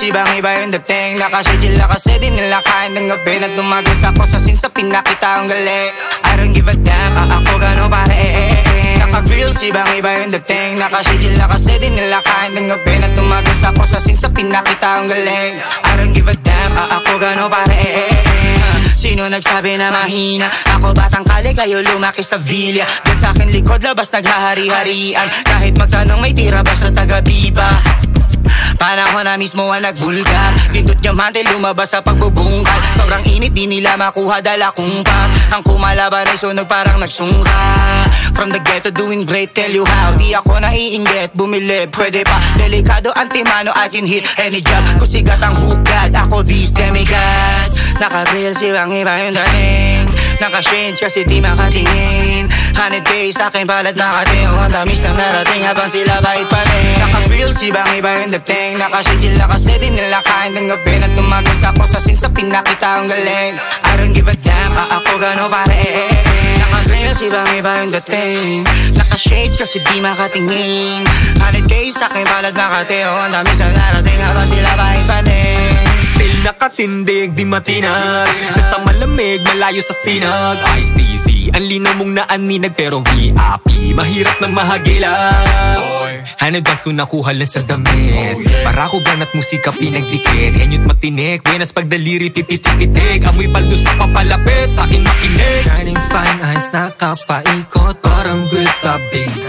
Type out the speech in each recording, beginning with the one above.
ibang iba yung dating. Nakaschedule kasi di nila kain ng gabi. Na tumagas ako sa scene sa pinakita ang galing. I don't give a damn, ako gano pare. Naka-reels, ibang iba yung dating. Nakaschedule kasi di nila kain ng gabi. Na tumagas ako sa scene sa pinakita ang galing. I don't give a damn, ako gano pare. Sino nagsabi na mahina? Ako batang kali, kayo lumaki sa villa. Ba't sa'kin likod, labas naghahari-harian. Kahit magtanong may tira ba sa taga-biba? Panahon na mismo ang nagbulgar. Dindot diamante lumabas sa pagbubungkal. Sobrang init di nila makuha dala kong pack. Ang kumalaban ay sunog parang nagsungka. From the ghetto doing great, tell you how. Di ako naiinggit, bumili, pwede pa. Delikado, antimano, I can hit any job. Kung sigat ang hugad, ako beast demigod. Naka-reels, ibang iba yung dating. Naka-shades kasi di makatingin. 100K sa'kin balat Makati. Ang tamis na narating habang sila bait pa rin. Naka-reels, ibang iba yung dating. Naka-schedule kasi di nila kain ng gabi. Na tumagas ako sa scene sa pinakita ang galing. I don't give a damn, ako gano pare. Naka-reels, ibang iba yung dating. Naka-shades kasi di makatingin. 100K sa'kin balat Makati. Ang tamis na narating habang sila bait pa rin. Still nakatindig, di matinag. Nasa malamig, malayo sa sinag. Ice TZ, ang linaw mong naaninag. Pero VIP, mahirap nang mahagilan. Hanadvance ko nakuha lang sa damit. Para ko banat musika pinagdikit. Hanyut matinik, buenas pagdaliri tipit-tipitik. Amoy paldo sa papalapit, sa'kin makinig. Shining fine eyes, nakapaikot. Parang grills tabings.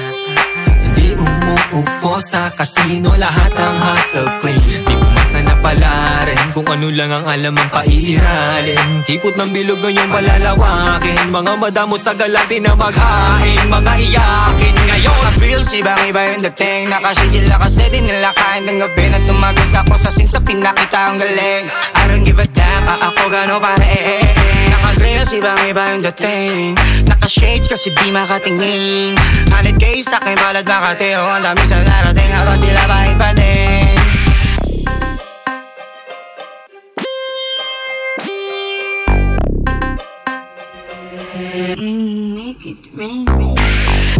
Hindi umuupo sa kasino, lahat ang hustle clean. Di umasa na pala rin kung ano lang ang alam ang paiiralin. Kipot ng bilog ngayong malalawakin. Mga madamot sa galante na maghain. Mga iyakin ngayon. Reels, ibang iba yung dating. Nakaschedule kasi di nila kain ng gabi. Na tumagas ako sa scene sa pinakita ang galing. I don't give a damn, ako gano pare. Naka-reels, ibang iba yung dating. Naka-shades kasi di makatingin. 100K sa'kin balat Makati. Ang tamis na narating habang sila bait pa din. Make it rain, rain.